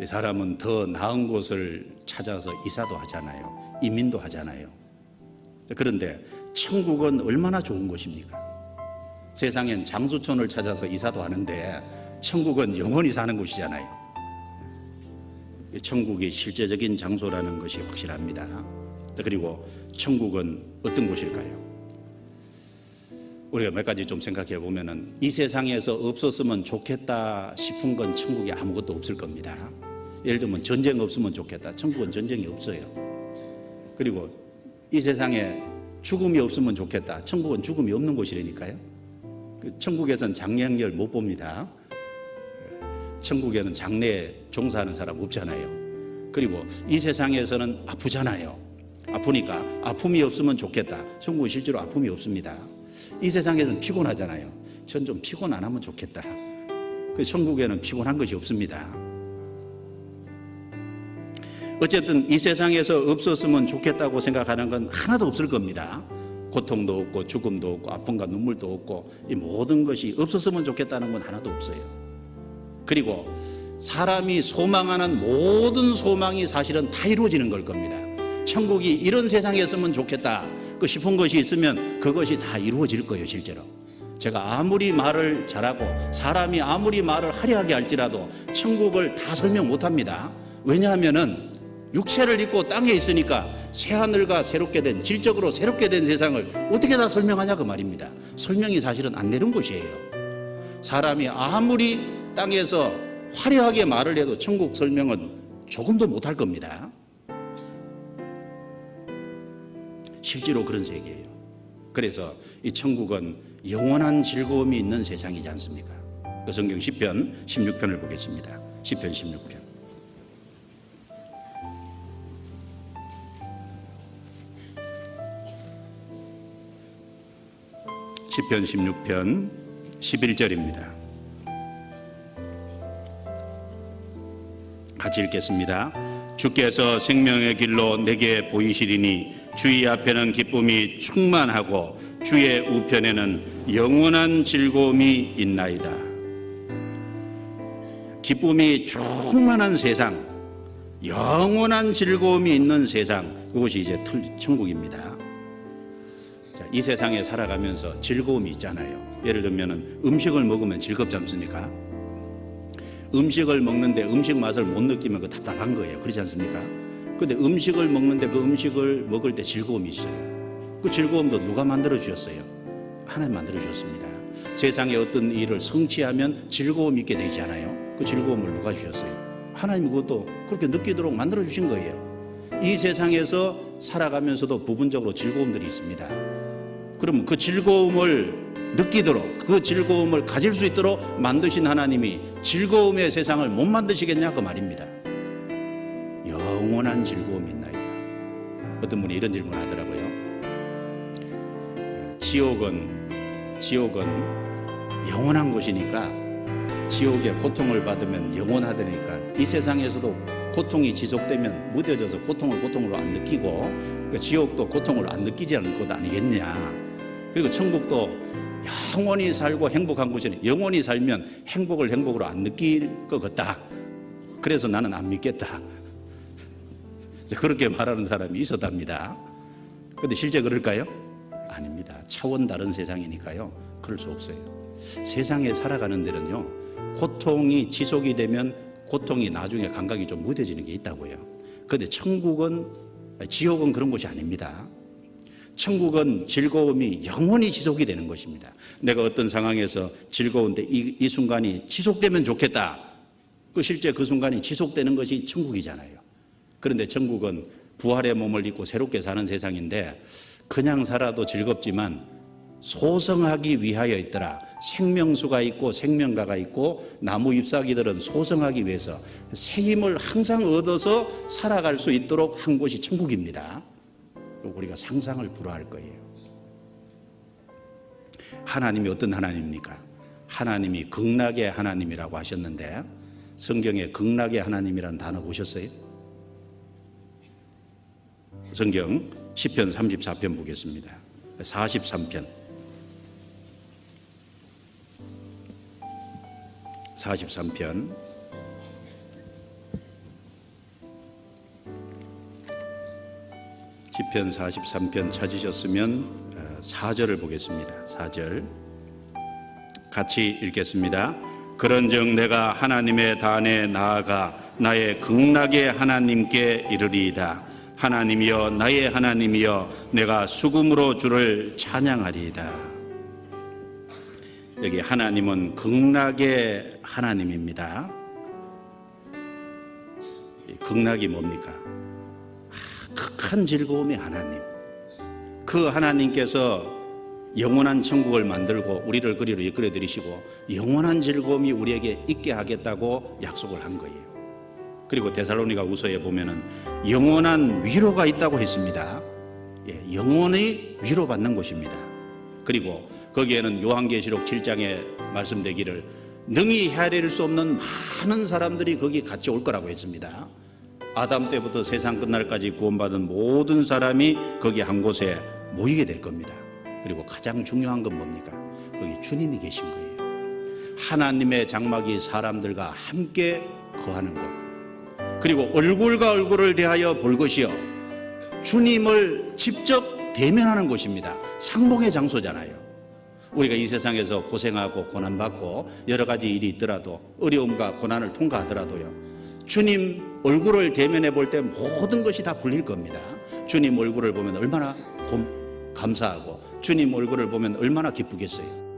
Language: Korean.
사람은 더 나은 곳을 찾아서 이사도 하잖아요. 이민도 하잖아요. 그런데 천국은 얼마나 좋은 곳입니까? 세상엔 장수촌을 찾아서 이사도 하는데 천국은 영원히 사는 곳이잖아요. 천국이 실제적인 장소라는 것이 확실합니다. 그리고 천국은 어떤 곳일까요? 우리가 몇 가지 좀 생각해 보면은 이 세상에서 없었으면 좋겠다 싶은 건 천국에 아무것도 없을 겁니다. 예를 들면 전쟁 없으면 좋겠다. 천국은 전쟁이 없어요. 그리고 이 세상에 죽음이 없으면 좋겠다. 천국은 죽음이 없는 곳이라니까요. 천국에서는 장례행렬 못 봅니다. 천국에는 장례에 종사하는 사람 없잖아요. 그리고 이 세상에서는 아프잖아요. 아프니까 아픔이 없으면 좋겠다. 천국은 실제로 아픔이 없습니다. 이 세상에서는 피곤하잖아요. 전 좀 피곤 안 하면 좋겠다. 그 천국에는 피곤한 것이 없습니다. 어쨌든 이 세상에서 없었으면 좋겠다고 생각하는 건 하나도 없을 겁니다. 고통도 없고 죽음도 없고 아픔과 눈물도 없고 이 모든 것이 없었으면 좋겠다는 건 하나도 없어요. 그리고 사람이 소망하는 모든 소망이 사실은 다 이루어지는 걸 겁니다. 천국이 이런 세상이었으면 좋겠다 싶은 것이 있으면 그것이 다 이루어질 거예요. 실제로 제가 아무리 말을 잘하고 사람이 아무리 말을 화려하게 할지라도 천국을 다 설명 못합니다. 왜냐하면은 육체를 입고 땅에 있으니까 새하늘과 새롭게 된 질적으로 새롭게 된 세상을 어떻게 다 설명하냐 그 말입니다. 설명이 사실은 안 되는 것이에요. 사람이 아무리 땅에서 화려하게 말을 해도 천국 설명은 조금도 못할 겁니다. 실제로 그런 세계예요. 그래서 이 천국은 영원한 즐거움이 있는 세상이지 않습니까? 성경 시편 16편을 보겠습니다. 시편 16편. 시편 16편 11절입니다. 같이 읽겠습니다. 주께서 생명의 길로 내게 보이시리니 주의 앞에는 기쁨이 충만하고 주의 우편에는 영원한 즐거움이 있나이다. 기쁨이 충만한 세상, 영원한 즐거움이 있는 세상, 그것이 이제 천국입니다. 이 세상에 살아가면서 즐거움이 있잖아요. 예를 들면 음식을 먹으면 즐겁지 않습니까? 음식을 먹는데 음식 맛을 못 느끼면 그 답답한 거예요. 그렇지 않습니까? 근데 음식을 먹는데 그 음식을 먹을 때 즐거움이 있어요. 그 즐거움도 누가 만들어 주셨어요? 하나님 만들어 주셨습니다. 세상에 어떤 일을 성취하면 즐거움이 있게 되잖아요. 그 즐거움을 누가 주셨어요? 하나님이 그것도 그렇게 느끼도록 만들어 주신 거예요. 이 세상에서 살아가면서도 부분적으로 즐거움들이 있습니다. 그러면 그 즐거움을 느끼도록 그 즐거움을 가질 수 있도록 만드신 하나님이 즐거움의 세상을 못 만드시겠냐 그 말입니다. 영원한 즐거움이 있나이다. 어떤 분이 이런 질문을 하더라고요. 지옥은 영원한 곳이니까 지옥에 고통을 받으면 영원하다니까 이 세상에서도 고통이 지속되면 무뎌져서 고통으로 안 느끼고 지옥도 고통을 안 느끼지 않을 것 아니겠냐. 그리고 천국도 영원히 살고 행복한 곳이니 영원히 살면 행복으로 안 느낄 것 같다. 그래서 나는 안 믿겠다. 그렇게 말하는 사람이 있었답니다. 그런데 실제 그럴까요? 아닙니다. 차원 다른 세상이니까요. 그럴 수 없어요. 세상에 살아가는 데는요, 고통이 지속이 되면 고통이 나중에 감각이 좀 무뎌지는 게 있다고요. 그런데 지옥은 그런 곳이 아닙니다. 천국은 즐거움이 영원히 지속이 되는 것입니다. 내가 어떤 상황에서 즐거운데 이 순간이 지속되면 좋겠다. 실제 그 순간이 지속되는 것이 천국이잖아요. 그런데 천국은 부활의 몸을 입고 새롭게 사는 세상인데 그냥 살아도 즐겁지만 소성하기 위하여 있더라. 생명수가 있고 생명가가 있고 나무 잎사귀들은 소성하기 위해서 새 힘을 항상 얻어서 살아갈 수 있도록 한 곳이 천국입니다. 우리가 상상을 불허할 거예요. 하나님이 어떤 하나님입니까? 하나님이 극락의 하나님이라고 하셨는데 성경에 극락의 하나님이라는 단어 보셨어요? 성경 시편 34편 보겠습니다. 43편 43편 시편 43편 찾으셨으면 4절을 보겠습니다. 4절 같이 읽겠습니다. 그런즉 내가 하나님의 단에 나아가 나의 극락의 하나님께 이르리이다. 하나님이여 나의 하나님이여 내가 수금으로 주를 찬양하리이다. 여기 하나님은 극락의 하나님입니다. 극락이 뭡니까? 극한 즐거움의 하나님. 그 하나님께서 영원한 천국을 만들고 우리를 그리로 이끌어 들이시고 영원한 즐거움이 우리에게 있게 하겠다고 약속을 한 거예요. 그리고 데살로니가 후서에 보면은 영원한 위로가 있다고 했습니다. 영원히 위로받는 곳입니다. 그리고 거기에는 요한계시록 7장에 말씀되기를 능히 헤아릴 수 없는 많은 사람들이 거기 같이 올 거라고 했습니다. 아담 때부터 세상 끝날까지 구원받은 모든 사람이 거기 한 곳에 모이게 될 겁니다. 그리고 가장 중요한 건 뭡니까? 거기 주님이 계신 거예요. 하나님의 장막이 사람들과 함께 거하는 곳. 그리고 얼굴과 얼굴을 대하여 볼 것이요 주님을 직접 대면하는 곳입니다. 상봉의 장소잖아요. 우리가 이 세상에서 고생하고 고난받고 여러 가지 일이 있더라도 어려움과 고난을 통과하더라도요 주님 얼굴을 대면해 볼 때 모든 것이 다 풀릴 겁니다. 주님 얼굴을 보면 얼마나 감사하고 주님 얼굴을 보면 얼마나 기쁘겠어요.